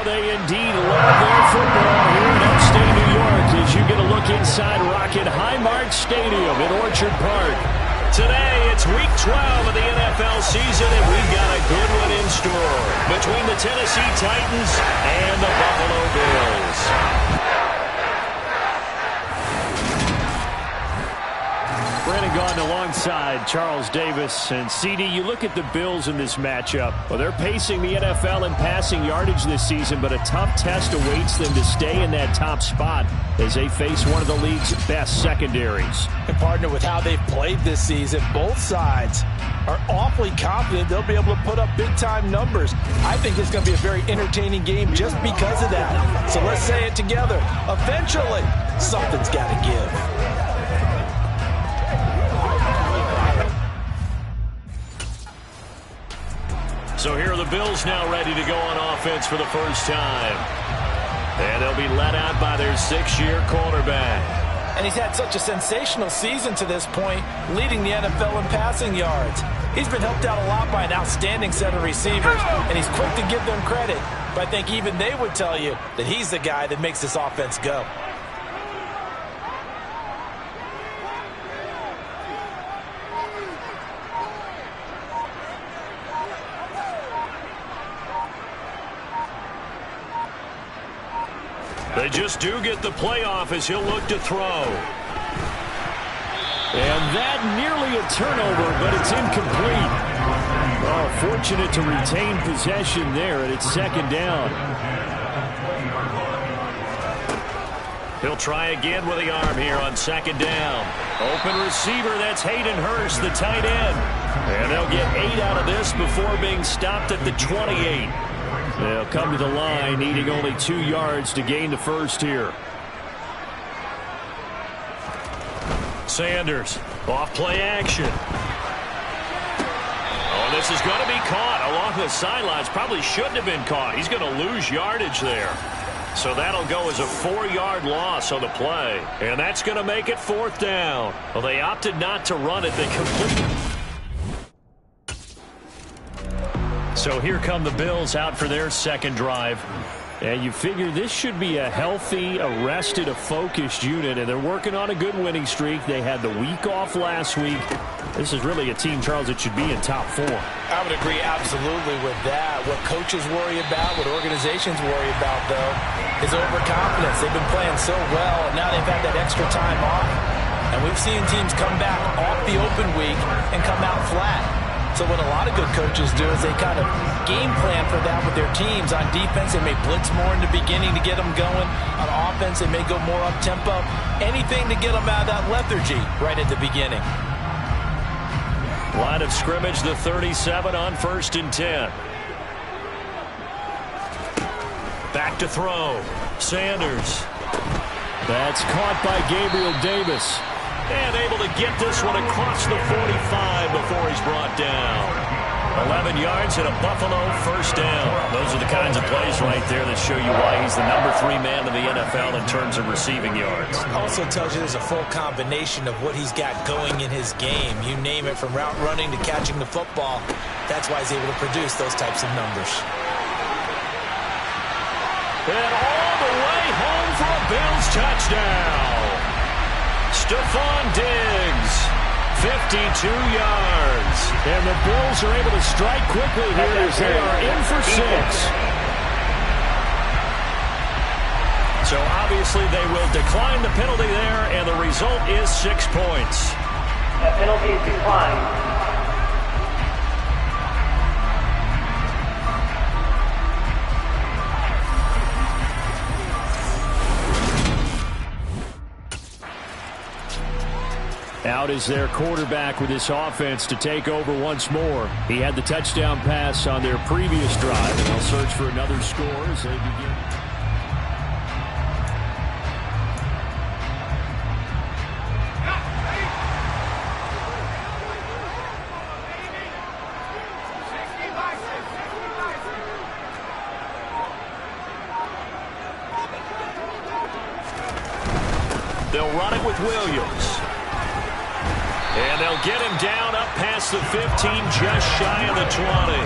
they indeed love their football here in upstate New York as you get a look inside Rocket Highmark Stadium in Orchard Park. Today, it's Week 12 of the NFL season, and we've got a good one in store between the Tennessee Titans and the Buffalo Bills. Brandon Gaudin alongside Charles Davis. And CD, you look at the Bills in this matchup. Well, they're pacing the NFL in passing yardage this season, but a tough test awaits them to stay in that top spot as they face one of the league's best secondaries. And partner, with how they've played this season, both sides are awfully confident they'll be able to put up big-time numbers. I think it's going to be a very entertaining game just because of that. So let's say it together. Eventually, something's got to give. So here are the Bills now ready to go on offense for the first time. And they'll be led out by their 6-year quarterback. And he's had such a sensational season to this point, leading the NFL in passing yards. He's been helped out a lot by an outstanding set of receivers, and he's quick to give them credit. But I think even they would tell you that he's the guy that makes this offense go. They just do get the playoff as he'll look to throw. And that nearly a turnover, but it's incomplete. Oh, fortunate to retain possession there, and it's second down. He'll try again with the arm here on second down. Open receiver, that's Hayden Hurst, the tight end. And they'll get 8 out of this before being stopped at the 28. They'll come to the line, needing only 2 yards to gain the first here. Sanders, off play action. Oh, this is going to be caught along the sidelines. Probably shouldn't have been caught. He's going to lose yardage there. So that'll go as a 4-yard loss on the play. And that's going to make it 4th down. Well, they opted not to run it. They completed. So here come the Bills out for their second drive. And you figure this should be a healthy, a rested, a focused unit. And they're working on a good winning streak. They had the week off last week. This is really a team, Charles, that should be in top 4. I would agree absolutely with that. What coaches worry about, what organizations worry about, though, is overconfidence. They've been playing so well, and now they've had that extra time off. And we've seen teams come back off the open week and come out flat. So what a lot of good coaches do is they kind of game plan for that with their teams. On defense, they may blitz more in the beginning to get them going. On offense, they may go more up-tempo. Anything to get them out of that lethargy right at the beginning. Line of scrimmage, the 37 on 1st and 10. Back to throw. Sanders. That's caught by Gabriel Davis. And able to get this one across the 45 before he's brought down. 11 yards and a Buffalo first down. Those are the kinds of plays right there that show you why he's the number 3 man in the NFL in terms of receiving yards. Also tells you there's a full combination of what he's got going in his game. You name it, from route running to catching the football. That's why he's able to produce those types of numbers. And all the way home for a Bills touchdown. Stephon Diggs, 52 yards. And the Bills are able to strike quickly here as they are in for 6. So obviously they will decline the penalty there, and the result is 6 points. That penalty is declined. Out is their quarterback with this offense to take over once more. He had the touchdown pass on their previous drive, and they'll search for another score as they begin. They'll run it with Williams. And they'll get him down up past the 15, just shy of the 20.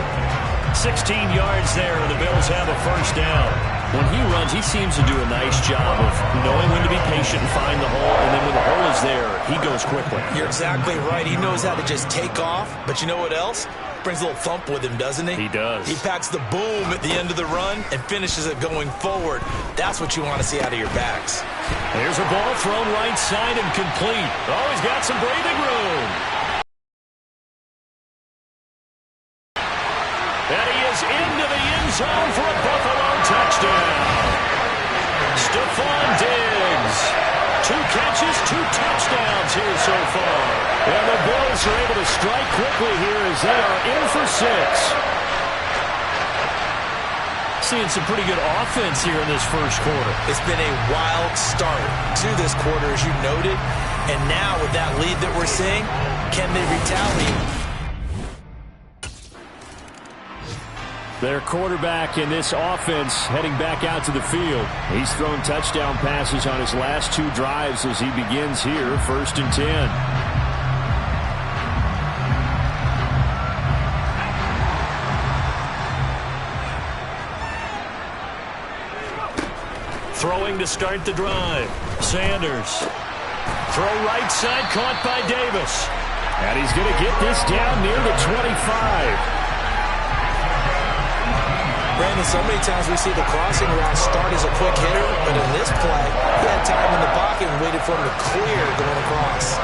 16 yards there, and the Bills have a first down. When he runs, he seems to do a nice job of knowing when to be patient and find the hole, and then when the hole is there, he goes quickly. You're exactly right. He knows how to just take off, but you know what else? Brings a little thump with him, doesn't he? He does. He packs the boom at the end of the run and finishes it going forward. That's what you want to see out of your backs. Here's a ball thrown right side and complete. Oh, he's got some breathing room. And he is into the end zone for a Buffalo touchdown. Stephon Diggs. 2 catches, 2 touchdowns here so far. And the Bills are able to strike quickly here as they are in for 6. Seeing some pretty good offense here in this first quarter. It's been a wild start to this quarter, as you noted. And now with that lead that we're seeing, can they retaliate? Their quarterback in this offense heading back out to the field. He's thrown touchdown passes on his last 2 drives as he begins here, 1st and 10. Throwing to start the drive. Sanders. Throw right side, caught by Davis. And he's going to get this down near the 25. Brandon, so many times we see the crossing route start as a quick hitter, but in this play, he had time in the pocket and waited for him to clear going across.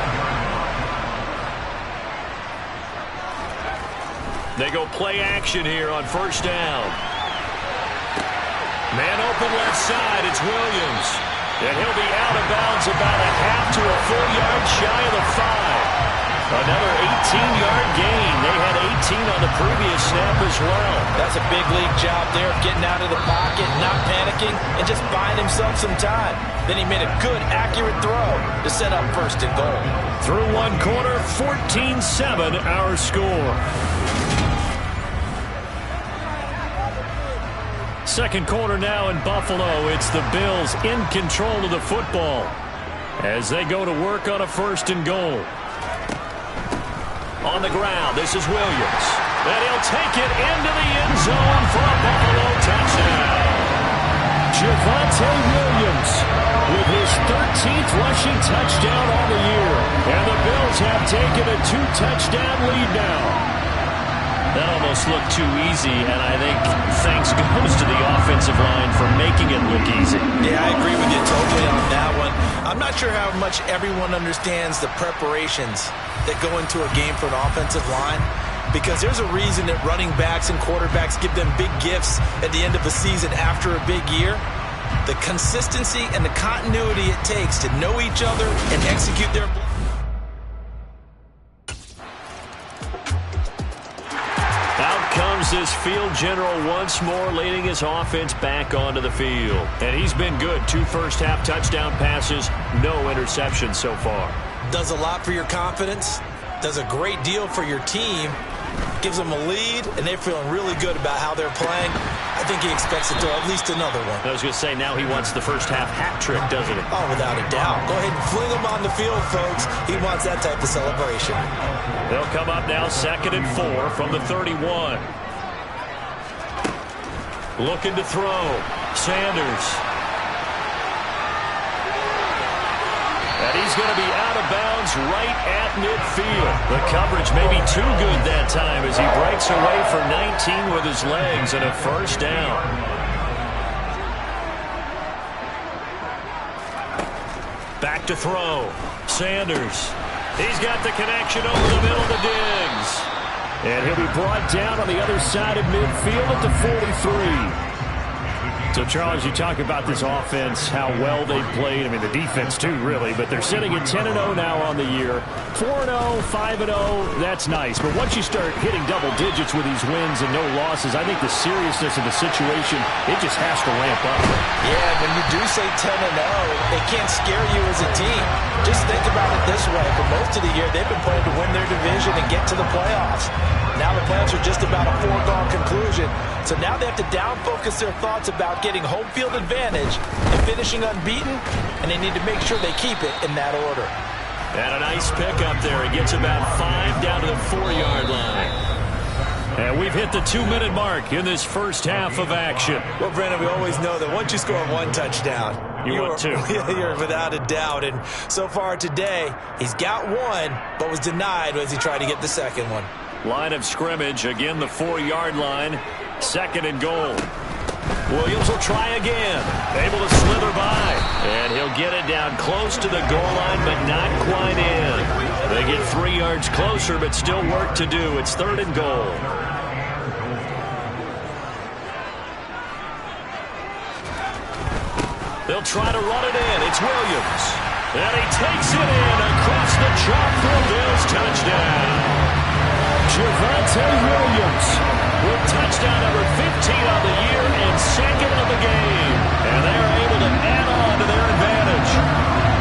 They go play action here on 1st down. Man open left side, it's Williams. And he'll be out of bounds about a half to a full yard shy of the 5. Another 18-yard gain. They had 18 on the previous snap as well. That's a big league job there, getting out of the pocket, not panicking, and just buying himself some time. Then he made a good, accurate throw to set up 1st and goal. Through 1 quarter, 14-7 our score. Second quarter now in Buffalo. It's the Bills in control of the football as they go to work on a 1st and goal. On the ground, this is Williams. And he'll take it into the end zone for a Buffalo touchdown. Javonte Williams with his 13th rushing touchdown on the year. And the Bills have taken a 2-touchdown lead now. That almost looked too easy, and I think thanks goes to the offensive line for making it look easy. Yeah, I agree with you totally on that one. I'm not sure how much everyone understands the preparations that go into a game for an offensive line, because there's a reason that running backs and quarterbacks give them big gifts at the end of the season after a big year. The consistency and the continuity it takes to know each other and execute their play. Comes this field general once more, leading his offense back onto the field. And he's been good. 2 first-half touchdown passes, no interceptions so far. Does a lot for your confidence, does a great deal for your team, gives them a lead, and they're feeling really good about how they're playing. I think he expects to throw at least another one. I was going to say, now he wants the first-half hat trick, doesn't he? Oh, without a doubt. Go ahead and fling him on the field, folks. He wants that type of celebration. They'll come up now 2nd and 4 from the 31. Looking to throw. Sanders. And he's going to be out of bounds right at midfield. The coverage may be too good that time as he breaks away for 19 with his legs and a 1st down. Back to throw. Sanders. He's got the connection over the middle to Diggs. And he'll be brought down on the other side of midfield at the 43. So, Charles, you talk about this offense, how well they played. I mean, the defense, too, really. But they're sitting at 10-0 now on the year. 4-0, 5-0, that's nice. But once you start hitting double digits with these wins and no losses, I think the seriousness of the situation, it just has to ramp up. Yeah, when you do say 10-0, it can't scare you as a team. Just think about it this way. For most of the year, they've been playing to win their division and get to the playoffs. Now the playoffs are just about a foregone conclusion. So now they have to down-focus their thoughts about getting home field advantage and finishing unbeaten, and they need to make sure they keep it in that order. And a nice pickup there. He gets about 5 down to the 4-yard line. And we've hit the 2-minute mark in this first half of action. Well, Brandon, we always know that once you score one touchdown, you want two. You're without a doubt. And so far today, he's got one, but was denied as he tried to get the second one. Line of scrimmage, again the 4-yard line. 2nd and goal. Williams will try again. Able to slither by. And he'll get it down close to the goal line, but not quite in. They get 3 yards closer, but still work to do. It's 3rd and goal. They'll try to run it in. It's Williams. And he takes it in across the chalk for a Bills touchdown. Javonte Williams with touchdown number 15 on the year and 2nd of the game. And they're able to add on to their advantage.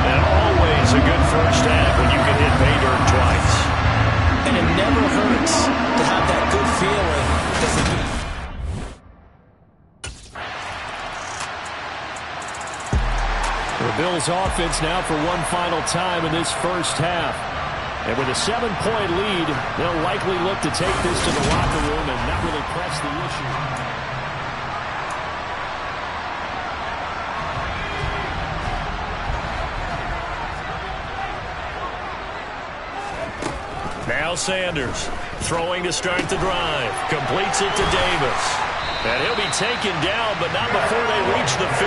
And always a good first half when you can hit pay dirt twice. And it never hurts to have that good feeling. The Bills offense now for one final time in this first half. And with a 7-point lead, they'll likely look to take this to the locker room and not really press the issue. Now Sanders throwing to start the drive. Completes it to Davis. And he'll be taken down, but not before they reach the 50.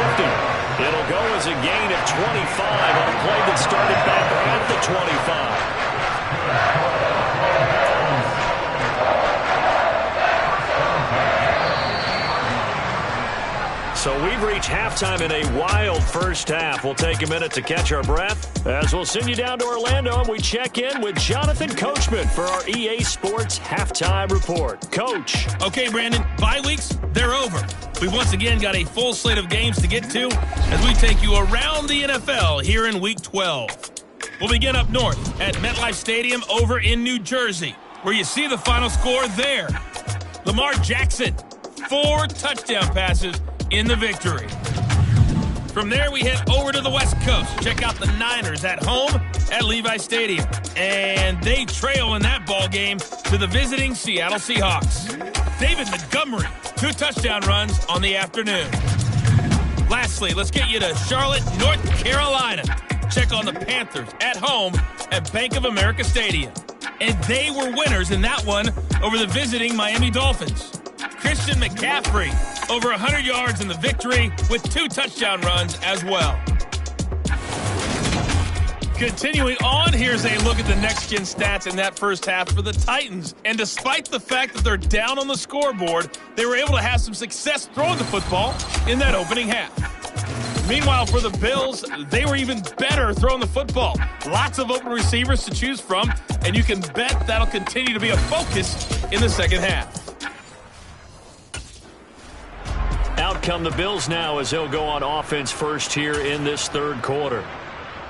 It'll go as a gain of 25 on a play that started back at the 25. So we've reached halftime in a wild first half. We'll take a minute to catch our breath as we'll send you down to Orlando and we check in with Jonathan Coachman for our EA Sports Halftime Report. Coach. Okay, Brandon, bye weeks, they're over. We've once again got a full slate of games to get to as we take you around the NFL here in Week 12. We'll begin up north at MetLife Stadium over in New Jersey, where you see the final score there. Lamar Jackson, 4 touchdown passes in the victory. From there, we head over to the West Coast. Check out the Niners at home at Levi Stadium. And they trail in that ball game to the visiting Seattle Seahawks. David Montgomery, 2 touchdown runs on the afternoon. Lastly, let's get you to Charlotte, North Carolina. Check on the Panthers at home at Bank of America Stadium. And they were winners in that one over the visiting Miami Dolphins. Christian McCaffrey, over 100 yards in the victory with 2 touchdown runs as well. Continuing on, here's a look at the next-gen stats in that first half for the Titans. And despite the fact that they're down on the scoreboard, they were able to have some success throwing the football in that opening half. Meanwhile, for the Bills, they were even better throwing the football. Lots of open receivers to choose from, and you can bet that'll continue to be a focus in the second half. Out come the Bills now as they'll go on offense first here in this third quarter.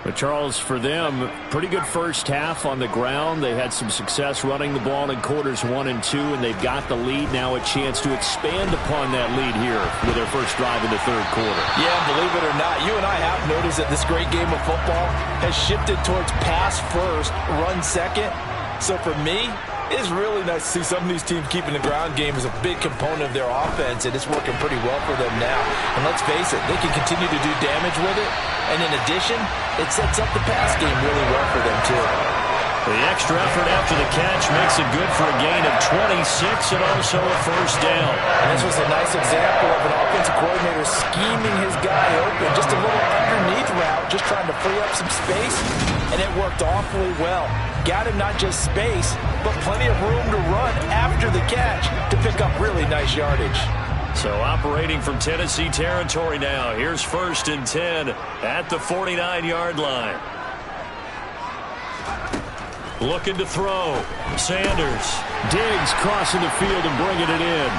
But Charles, for them, pretty good first half on the ground. They had some success running the ball in quarters 1 and 2, and they've got the lead now, a chance to expand upon that lead here with their first drive in the third quarter. Yeah, believe it or not, you and I have noticed that this great game of football has shifted towards pass first, run second. So for me, it's really nice to see some of these teams keeping the ground game as a big component of their offense, and it's working pretty well for them now. And let's face it, they can continue to do damage with it. And in addition, it sets up the pass game really well for them, too. The extra effort after the catch makes it good for a gain of 26 and also a first down. And this was a nice example of an offensive coordinator scheming his guy open. Just a little underneath route, just trying to free up some space, and it worked awfully well. Got him not just space, but plenty of room to run after the catch to pick up really nice yardage. So operating from Tennessee territory now. Here's 1st and 10 at the 49-yard line. Looking to throw. Sanders. Diggs crossing the field and bringing it in.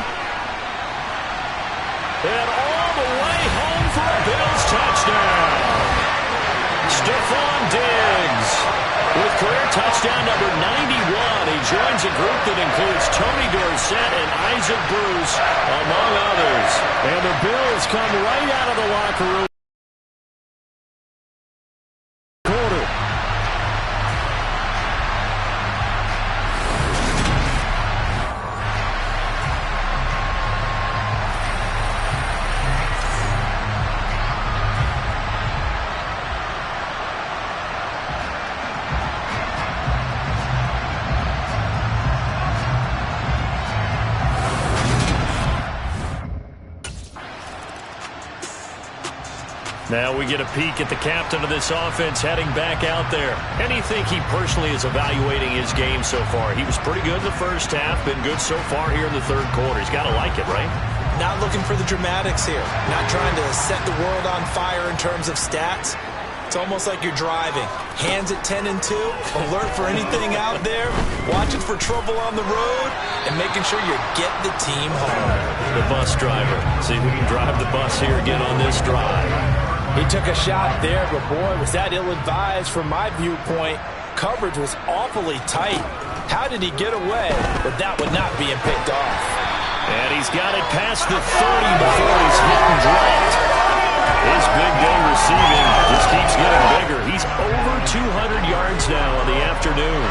And all the way home for a Bills touchdown. Stephon Diggs with career touchdown number 91. He joins a group that includes Tony Dorsett and Isaac Bruce, among others. And the Bills come right out of the locker room. Now we get a peek at the captain of this offense heading back out there. And you think he personally is evaluating his game so far? He was pretty good in the first half, been good so far here in the third quarter. He's got to like it, right? Not looking for the dramatics here. Not trying to set the world on fire in terms of stats. It's almost like you're driving. Hands at 10 and 2, alert for anything out there, watching for trouble on the road, and making sure you get the team home. The bus driver. See if we can drive the bus here again on this drive. He took a shot there, but boy, was that ill-advised from my viewpoint. Coverage was awfully tight. How did he get away with that one not being picked off? And he's got it past the 30 before he's hit and dropped. His big day receiving just keeps getting bigger. He's over 200 yards now in the afternoon.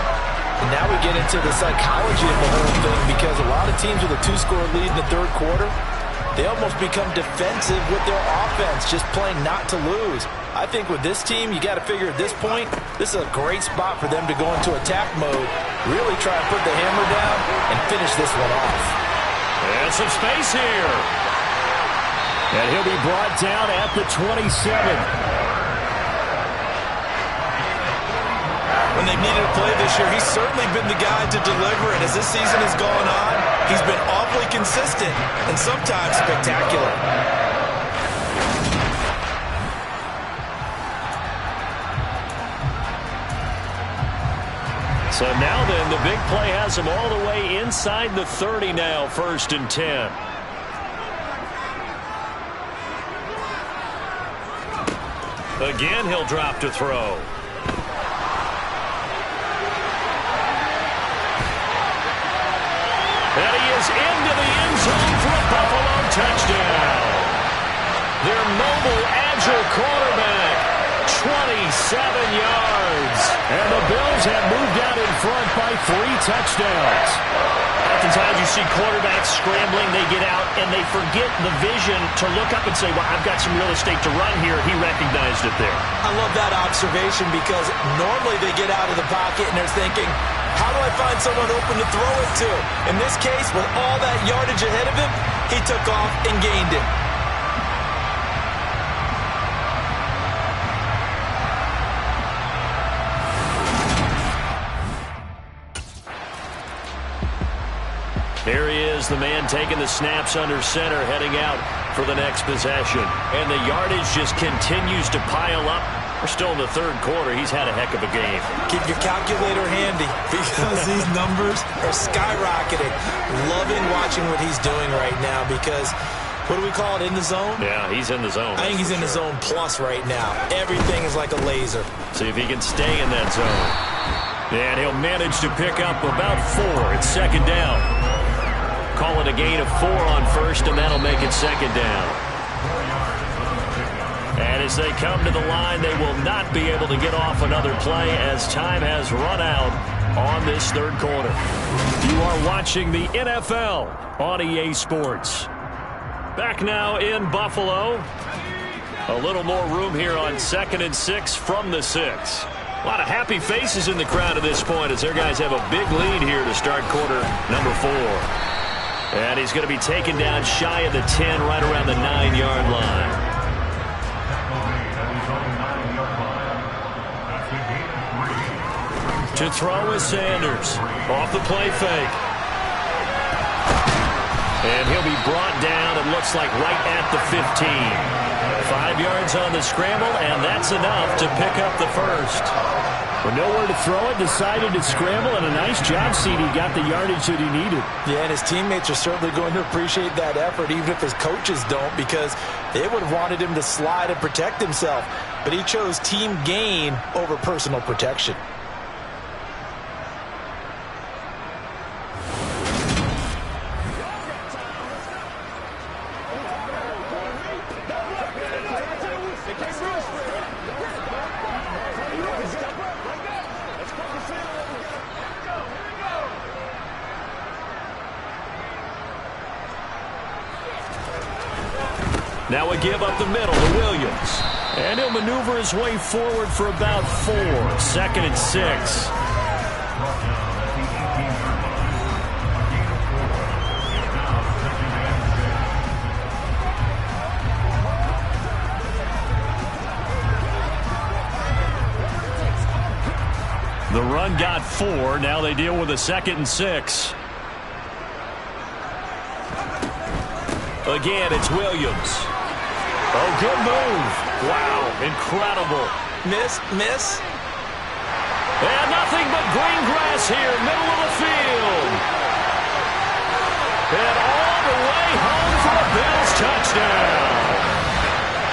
And now we get into the psychology of the whole thing, because a lot of teams with a 2-score lead in the third quarter, they almost become defensive with their offense, just playing not to lose. I think with this team, you got to figure at this point, this is a great spot for them to go into attack mode, really try and put the hammer down and finish this one off. And some space here. And he'll be brought down at the 27. When they've needed a play this year, he's certainly been the guy to deliver, and as this season has gone on, he's been awfully consistent and sometimes spectacular. So now then, the big play has him all the way inside the 30 now, 1st and 10. Again, he'll drop to throw. And he is into the end zone for a Buffalo touchdown. Their mobile, agile quarterback, 27 yards. And the Bills have moved out in front by 3 touchdowns. Oftentimes you see quarterbacks scrambling, they get out, and they forget the vision to look up and say, well, I've got some real estate to run here. He recognized it there. I love that observation, because normally they get out of the pocket and they're thinking, how do I find someone open to throw it to? In this case, with all that yardage ahead of him, he took off and gained it. There he is, the man taking the snaps under center, heading out for the next possession. And the yardage just continues to pile up. We're still in the third quarter. He's had a heck of a game. Keep your calculator handy, because these numbers are skyrocketing. Loving watching what he's doing right now, because what do we call it, in the zone? Yeah, he's in the zone. I think he's in the zone plus right now. Everything is like a laser. See if he can stay in that zone. And he'll manage to pick up about 4. It's 2nd down. Call it a gain of 4 on 1st, and that'll make it 2nd down. And as they come to the line, they will not be able to get off another play as time has run out on this third quarter. You are watching the NFL on EA Sports. Back now in Buffalo. A little more room here on 2nd and 6 from the 6. A lot of happy faces in the crowd at this point as their guys have a big lead here to start quarter number 4. And he's going to be taken down shy of the 10, right around the 9-yard line. To throw is Sanders. Off the play fake. And he'll be brought down, it looks like, right at the 15. 5 yards on the scramble, and that's enough to pick up the first. With nowhere to throw it, decided to scramble, and a nice job, CD. Got the yardage that he needed. Yeah, and his teammates are certainly going to appreciate that effort, even if his coaches don't, because they would have wanted him to slide and protect himself. But he chose team gain over personal protection. Now a give up the middle to Williams. And he'll maneuver his way forward for about 4. 2nd and 6. run got 4. Now they deal with a 2nd and 6. Again, it's Williams. Oh, good move. Wow, incredible. Miss. And nothing but green grass here, middle of the field. And all the way home for a Bills touchdown.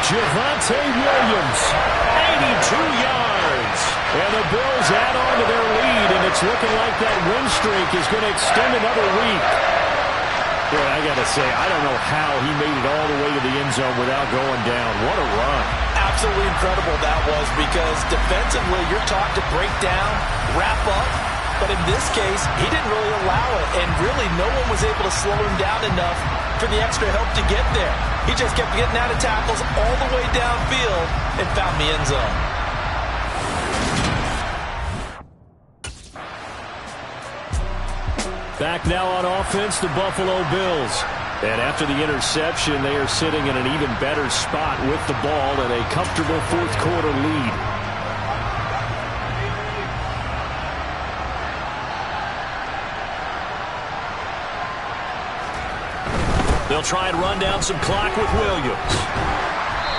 Javonte Williams, 82 yards. And the Bills add on to their lead, and it's looking like that win streak is going to extend another week. Boy, I got to say, I don't know how he made it all the way to the end zone without going down. What a run. Absolutely incredible that was, because defensively you're taught to break down, wrap up, but in this case he didn't really allow it, and really no one was able to slow him down enough for the extra help to get there. He just kept getting out of tackles all the way downfield and found the end zone. Back now on offense, the Buffalo Bills. And after the interception, they are sitting in an even better spot with the ball and a comfortable fourth-quarter lead. They'll try and run down some clock with Williams.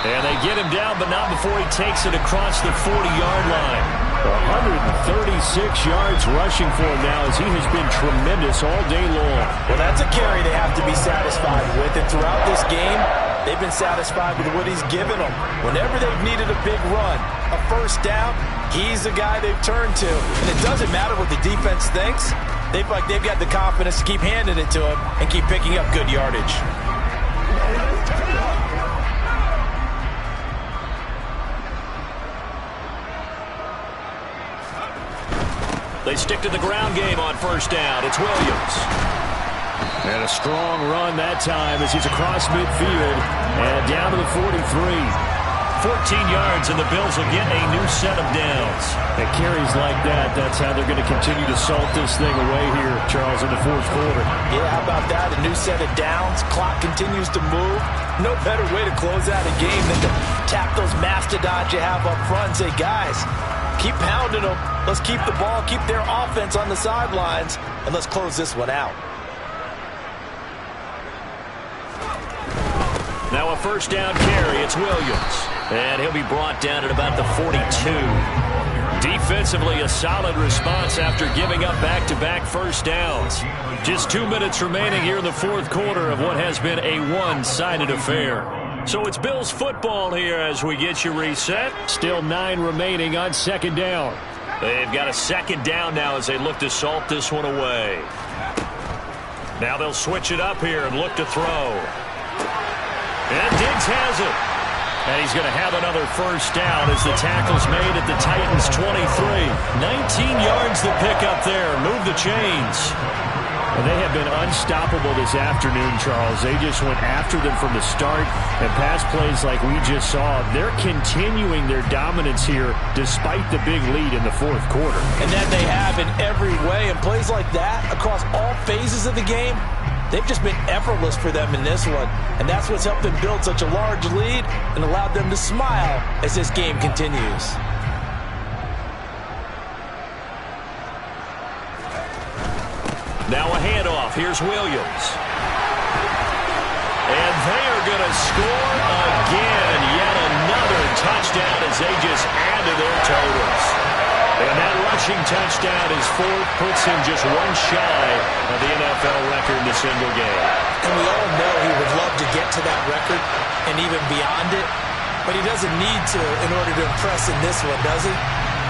And they get him down, but not before he takes it across the 40-yard line. 136 yards rushing for him now, as he has been tremendous all day long. Well, that's a carry they have to be satisfied with, and throughout this game, they've been satisfied with what he's given them. Whenever they've needed a big run, a first down, he's the guy they've turned to. And it doesn't matter what the defense thinks. They've got the confidence to keep handing it to him and keep picking up good yardage. They stick to the ground game on first down. It's Williams. And a strong run that time as he's across midfield and down to the 43. 14 yards, and the Bills will get a new set of downs. At carries like that, that's how they're going to continue to salt this thing away here, Charles, in the fourth quarter. Yeah, how about that? A new set of downs. Clock continues to move. No better way to close out a game than to tap those mastodons you have up front and say, guys, keep pounding them. Let's keep the ball, keep their offense on the sidelines, and let's close this one out. Now a first down carry. It's Williams. And he'll be brought down at about the 42. Defensively, a solid response after giving up back-to-back first downs. Just 2 minutes remaining here in the fourth quarter of what has been a one-sided affair. So it's Bills football here as we get you reset. Still 9 remaining on second down. They've got a second down now as they look to salt this one away. Now they'll switch it up here and look to throw. And Diggs has it. And he's going to have another first down as the tackle's made at the Titans' 23. 19 yards to pick up there. Move the chains. And they have been unstoppable this afternoon, Charles. They just went after them from the start, and pass plays like we just saw. They're continuing their dominance here despite the big lead in the fourth quarter. And that they have in every way. And plays like that across all phases of the game, they've just been effortless for them in this one. And that's what's helped them build such a large lead and allowed them to smile as this game continues. Now a handoff. Here's Williams. And they are going to score again. Yet another touchdown as they just add to their totals. And that rushing touchdown is fourth, puts him just one shy of the NFL record in a single game. And we all know he would love to get to that record and even beyond it, but he doesn't need to in order to impress in this one, does he?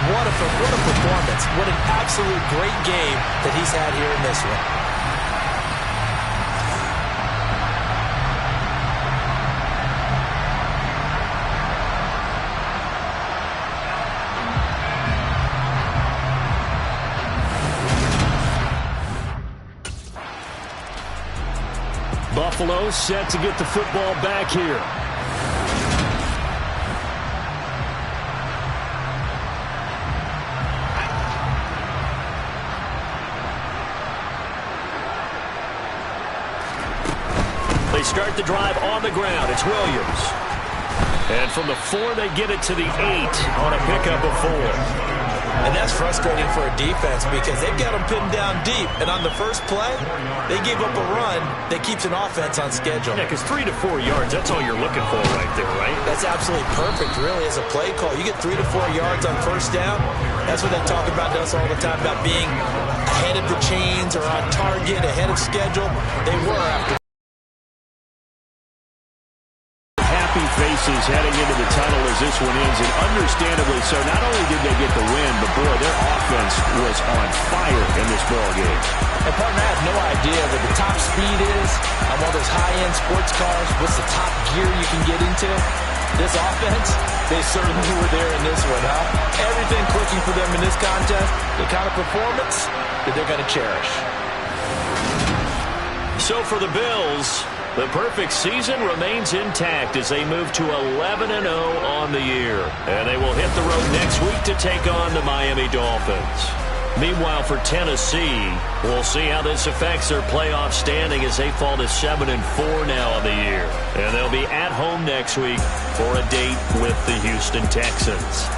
What a performance. What an absolute great game that he's had here in this one. Buffalo set to get the football back here. They start the drive on the ground. It's Williams. And from the 4, they get it to the 8 on a pickup of 4. And that's frustrating for a defense because they've got them pinned down deep. And on the first play, they gave up a run that keeps an offense on schedule. Yeah, because 3 to 4 yards, that's all you're looking for right there, right? That's absolutely perfect, really, as a play call. You get 3 to 4 yards on first down. That's what they talk about to us all the time, about being ahead of the chains or on target, ahead of schedule. They were after. Faces heading into the tunnel as this one ends, and understandably so. Not only did they get the win, but boy, their offense was on fire in this ball game. And partner, I have no idea what the top speed is on one of those high-end sports cars. What's the top gear you can get into? This offense, they certainly were there in this one, huh? Everything clicking for them in this contest, the kind of performance that they're going to cherish. So for the Bills, the perfect season remains intact as they move to 11-0 on the year. And they will hit the road next week to take on the Miami Dolphins. Meanwhile, for Tennessee, we'll see how this affects their playoff standing as they fall to 7-4 now on the year. And they'll be at home next week for a date with the Houston Texans.